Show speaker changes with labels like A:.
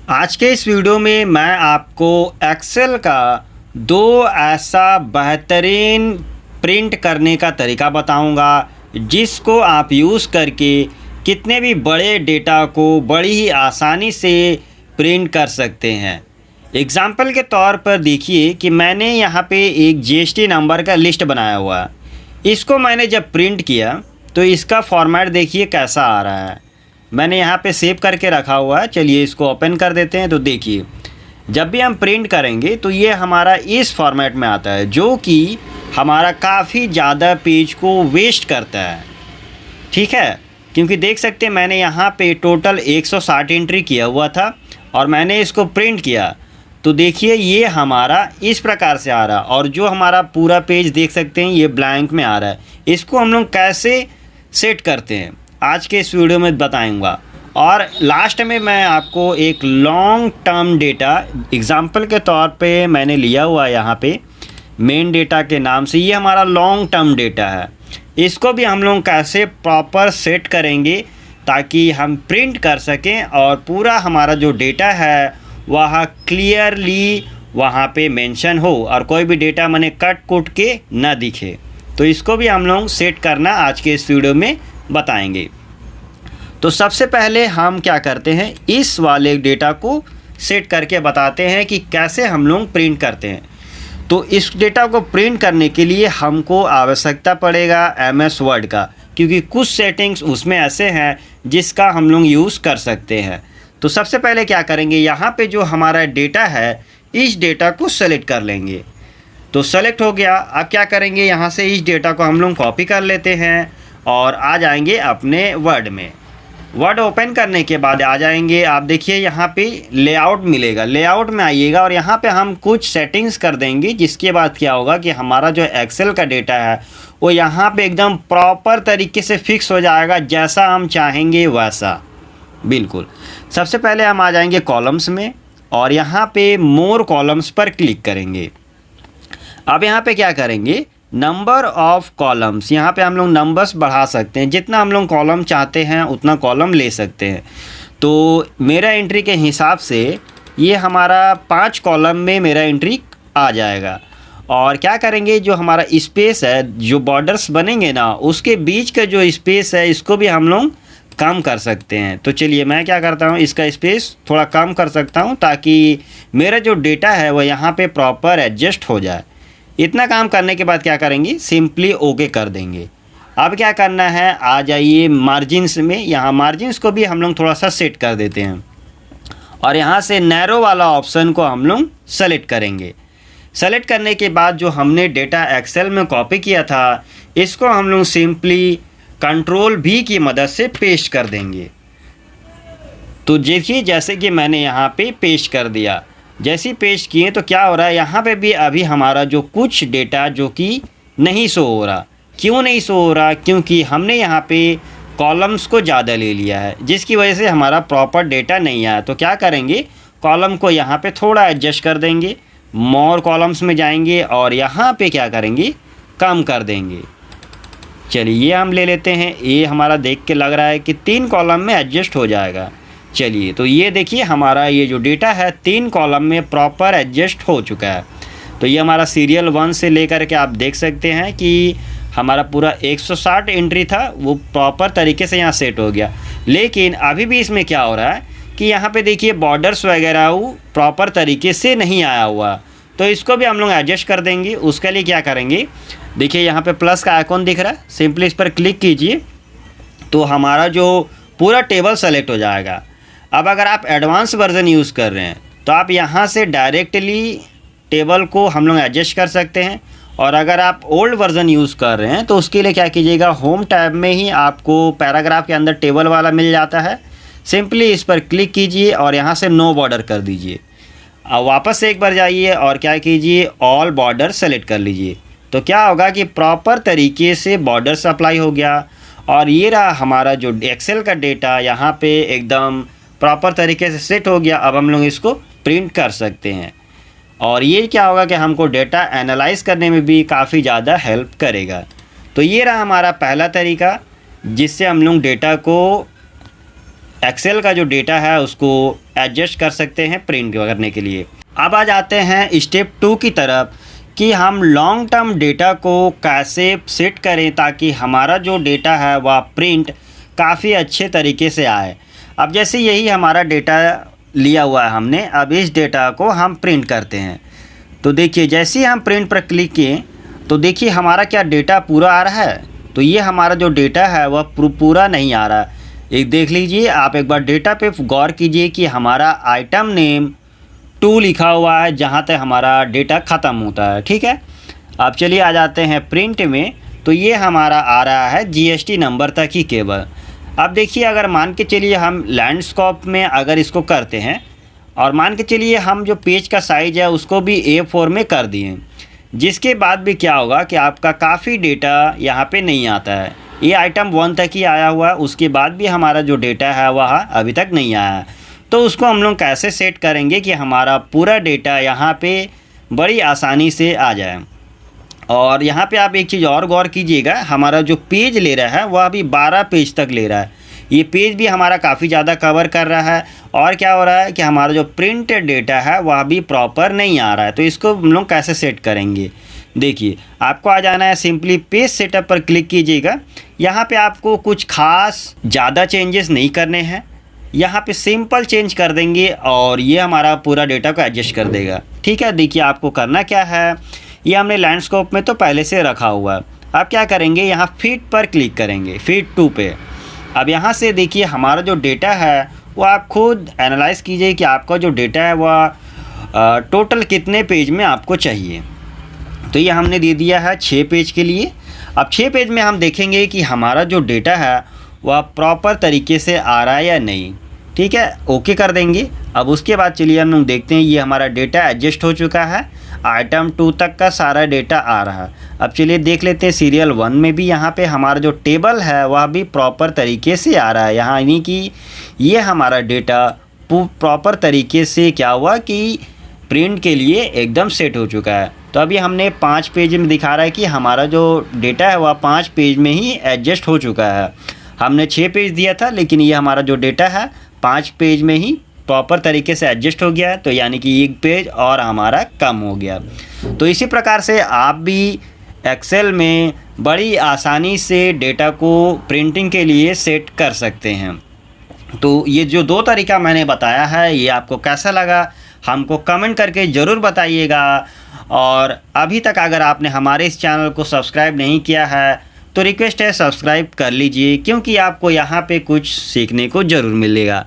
A: आज के इस वीडियो में मैं आपको एक्सेल का दो ऐसा बेहतरीन प्रिंट करने का तरीका बताऊंगा जिसको आप यूज़ करके कितने भी बड़े डेटा को बड़ी ही आसानी से प्रिंट कर सकते हैं। एग्ज़ाम्पल के तौर पर देखिए कि मैंने यहाँ पे एक जीएसटी नंबर का लिस्ट बनाया हुआ है। इसको मैंने जब प्रिंट किया तो इसका फॉर्मेट देखिए कैसा आ रहा है। मैंने यहाँ पे सेव करके रखा हुआ है। चलिए इसको ओपन कर देते हैं। तो देखिए जब भी हम प्रिंट करेंगे तो ये हमारा इस फॉर्मेट में आता है, जो कि हमारा काफ़ी ज़्यादा पेज को वेस्ट करता है। ठीक है, क्योंकि देख सकते हैं मैंने यहाँ पे टोटल 160 एंट्री किया हुआ था और मैंने इसको प्रिंट किया तो देखिए ये हमारा इस प्रकार से आ रहा, और जो हमारा पूरा पेज देख सकते हैं ये ब्लैंक में आ रहा है। इसको हम लोग कैसे सेट करते हैं आज के इस वीडियो में बताऊंगा। और लास्ट में मैं आपको एक लॉन्ग टर्म डेटा एग्जांपल के तौर पे मैंने लिया हुआ है यहाँ पे मेन डेटा के नाम से। ये हमारा लॉन्ग टर्म डेटा है, इसको भी हम लोग कैसे प्रॉपर सेट करेंगे ताकि हम प्रिंट कर सकें और पूरा हमारा जो डेटा है वह क्लियरली वहाँ पे मेंशन हो और कोई भी डेटा मैंने कट कुट के ना दिखे। तो इसको भी हम लोग सेट करना आज के इस वीडियो में बताएंगे। तो सबसे पहले हम क्या करते हैं, इस वाले डेटा को सेट करके बताते हैं कि कैसे हम लोग प्रिंट करते हैं। तो इस डेटा को प्रिंट करने के लिए हमको आवश्यकता पड़ेगा एमएस वर्ड का, क्योंकि कुछ सेटिंग्स उसमें ऐसे हैं जिसका हम लोग यूज़ कर सकते हैं। तो सबसे पहले क्या करेंगे, यहाँ पे जो हमारा डेटा है इस डेटा को सेलेक्ट कर लेंगे। तो सेलेक्ट हो गया। अब क्या करेंगे, यहाँ से इस डेटा को हम लोग कॉपी कर लेते हैं और आ जाएंगे अपने वर्ड में। वर्ड ओपन करने के बाद आ जाएंगे, आप देखिए यहाँ पे लेआउट मिलेगा, लेआउट में आइएगा और यहाँ पे हम कुछ सेटिंग्स कर देंगे, जिसके बाद क्या होगा कि हमारा जो एक्सेल का डेटा है वो यहाँ पे एकदम प्रॉपर तरीके से फिक्स हो जाएगा, जैसा हम चाहेंगे वैसा बिल्कुल। सबसे पहले हम आ जाएंगे कॉलम्स में और यहाँ पे मोर कॉलम्स पर क्लिक करेंगे। अब यहाँ पे क्या करेंगे, नंबर ऑफ़ कॉलम्स, यहाँ पे हम लोग नंबर्स बढ़ा सकते हैं, जितना हम लोग कॉलम चाहते हैं उतना कॉलम ले सकते हैं। तो मेरा एंट्री के हिसाब से ये हमारा 5 कॉलम में मेरा एंट्री आ जाएगा। और क्या करेंगे, जो हमारा स्पेस है, जो बॉर्डर्स बनेंगे ना उसके बीच का जो स्पेस है इसको भी हम लोग कम कर सकते हैं। तो चलिए मैं क्या करता हूँ, इसका स्पेस थोड़ा कम कर सकता हूँ ताकि मेरा जो डेटा है वह यहाँ पे प्रॉपर एडजस्ट हो जाए। इतना काम करने के बाद क्या करेंगे, सिंपली ओके कर देंगे। अब क्या करना है, आ जाइए मार्जिन्स में। यहाँ मार्जिन्स को भी हम लोग थोड़ा सा सेट कर देते हैं और यहाँ से नैरो वाला ऑप्शन को हम लोग सेलेक्ट करेंगे। सेलेक्ट करने के बाद जो हमने डेटा एक्सेल में कॉपी किया था इसको हम लोग सिंपली कंट्रोल V की मदद से पेस्ट कर देंगे। तो देखिए जैसे कि मैंने यहाँ पे पेस्ट कर दिया। जैसे ही पेस्ट किए तो क्या हो रहा है, यहाँ पे भी अभी हमारा जो कुछ डेटा जो कि नहीं शो हो रहा। क्यों नहीं शो हो रहा, क्योंकि हमने यहाँ पे कॉलम्स को ज़्यादा ले लिया है, जिसकी वजह से हमारा प्रॉपर डेटा नहीं आया। तो क्या करेंगे, कॉलम को यहाँ पे थोड़ा एडजस्ट कर देंगे, मोर कॉलम्स में जाएंगे और यहाँ पे क्या करेंगे, कम कर देंगे। चलिए ये हम ले लेते हैं, ये हमारा देख के लग रहा है कि 3 कॉलम में एडजस्ट हो जाएगा। चलिए तो ये देखिए हमारा ये जो डेटा है 3 कॉलम में प्रॉपर एडजस्ट हो चुका है। तो ये हमारा सीरियल 1 से लेकर के आप देख सकते हैं कि हमारा पूरा 160 एंट्री था वो प्रॉपर तरीके से यहाँ सेट हो गया। लेकिन अभी भी इसमें क्या हो रहा है कि यहाँ पे देखिए बॉर्डर्स वगैरह वो प्रॉपर तरीके से नहीं आया हुआ। तो इसको भी हम लोग एडजस्ट कर देंगे। उसके लिए क्या करेंगे, देखिए यहाँ पे प्लस का आइकॉन दिख रहा है, सिंपली इस पर क्लिक कीजिए तो हमारा जो पूरा टेबल सेलेक्ट हो जाएगा। अब अगर आप एडवांस वर्ज़न यूज़ कर रहे हैं तो आप यहाँ से डायरेक्टली टेबल को हम लोग एडजस्ट कर सकते हैं, और अगर आप ओल्ड वर्ज़न यूज़ कर रहे हैं तो उसके लिए क्या कीजिएगा, होम टैब में ही आपको पैराग्राफ के अंदर टेबल वाला मिल जाता है। सिंपली इस पर क्लिक कीजिए और यहाँ से नो बॉर्डर कर दीजिए। अब वापस से एक बार जाइए और क्या कीजिए, ऑल बॉर्डर सेलेक्ट कर लीजिए। तो क्या होगा कि प्रॉपर तरीके से बॉर्डर्स अप्लाई हो गया और ये रहा हमारा जो एक्सेल का डेटा यहाँ पे एकदम प्रॉपर तरीके से सेट हो गया। अब हम लोग इसको प्रिंट कर सकते हैं और ये क्या होगा कि हमको डेटा एनालाइज करने में भी काफ़ी ज़्यादा हेल्प करेगा। तो ये रहा हमारा पहला तरीका जिससे हम लोग डेटा को एक्सेल का जो डेटा है उसको एडजस्ट कर सकते हैं प्रिंट करने के लिए। अब आ जाते हैं स्टेप 2 की तरफ कि हम लॉन्ग टर्म डेटा को कैसे सेट करें ताकि हमारा जो डेटा है वह प्रिंट काफ़ी अच्छे तरीके से आए। अब जैसे यही हमारा डेटा लिया हुआ है हमने, अब इस डेटा को हम प्रिंट करते हैं। तो देखिए जैसे ही हम प्रिंट पर क्लिक किए तो देखिए हमारा क्या डेटा पूरा आ रहा है। तो ये हमारा जो डेटा है वह पूरा नहीं आ रहा। एक देख लीजिए, आप एक बार डेटा पे गौर कीजिए कि हमारा आइटम नेम 2 लिखा हुआ है जहाँ तक हमारा डेटा ख़त्म होता है। ठीक है, अब चलिए आ जाते हैं प्रिंट में। तो ये हमारा आ रहा है GST नंबर तक ही केवल। अब देखिए अगर मान के चलिए हम लैंडस्केप में अगर इसको करते हैं और मान के चलिए हम जो पेज का साइज़ है उसको भी A4 में कर दिए, जिसके बाद भी क्या होगा कि आपका काफ़ी डेटा यहाँ पे नहीं आता है। ये आइटम 1 तक ही आया हुआ है, उसके बाद भी हमारा जो डेटा है वह अभी तक नहीं आया है। तो उसको हम लोग कैसे सेट करेंगे कि हमारा पूरा डेटा यहाँ पे बड़ी आसानी से आ जाए। और यहाँ पे आप एक चीज़ और गौर कीजिएगा, हमारा जो पेज ले रहा है वह अभी 12 पेज तक ले रहा है। ये पेज भी हमारा काफ़ी ज़्यादा कवर कर रहा है। और क्या हो रहा है कि हमारा जो प्रिंटेड डेटा है वह भी प्रॉपर नहीं आ रहा है। तो इसको हम लोग कैसे सेट करेंगे, देखिए आपको आ जाना है, सिंपली पेज सेटअप पर क्लिक कीजिएगा। यहाँ पे आपको कुछ खास ज़्यादा चेंजेस नहीं करने हैं, यहाँ पे सिंपल चेंज कर देंगे और ये हमारा पूरा डेटा को एडजस्ट कर देगा। ठीक है, देखिए आपको करना क्या है, ये हमने लैंडस्केप में तो पहले से रखा हुआ है। अब क्या करेंगे, यहाँ फिट पर क्लिक करेंगे, फिट 2 पे। अब यहाँ से देखिए हमारा जो डेटा है वो आप खुद एनालाइज़ कीजिए कि आपका जो डेटा है वह टोटल कितने पेज में आपको चाहिए। तो ये हमने दे दिया है 6 पेज के लिए। अब 6 पेज में हम देखेंगे कि हमारा जो डेटा है वह प्रॉपर तरीके से आ रहा है या नहीं। ठीक है, ओके कर देंगे। अब उसके बाद चलिए हम लोग देखते हैं, ये हमारा डेटा एडजस्ट हो चुका है, आइटम 2 तक का सारा डेटा आ रहा है। अब चलिए देख लेते हैं सीरियल 1 में भी यहाँ पे हमारा जो टेबल है वह भी प्रॉपर तरीके से आ रहा है। यहाँ यानी कि ये हमारा डेटा प्रॉपर तरीके से क्या हुआ कि प्रिंट के लिए एकदम सेट हो चुका है। तो अभी हमने 5 पेज में दिखा रहा है कि हमारा जो डेटा है वह 5 पेज में ही एडजस्ट हो चुका है। हमने 6 पेज दिया था, लेकिन ये हमारा जो डेटा है 5 पेज में ही प्रॉपर तरीके से एडजस्ट हो गया है। तो यानी कि 1 पेज और हमारा कम हो गया। तो इसी प्रकार से आप भी एक्सेल में बड़ी आसानी से डेटा को प्रिंटिंग के लिए सेट कर सकते हैं। तो ये जो 2 तरीका मैंने बताया है, ये आपको कैसा लगा हमको कमेंट करके ज़रूर बताइएगा। और अभी तक अगर आपने हमारे इस चैनल को सब्सक्राइब नहीं किया है तो रिक्वेस्ट है सब्सक्राइब कर लीजिए, क्योंकि आपको यहाँ पे कुछ सीखने को ज़रूर मिलेगा।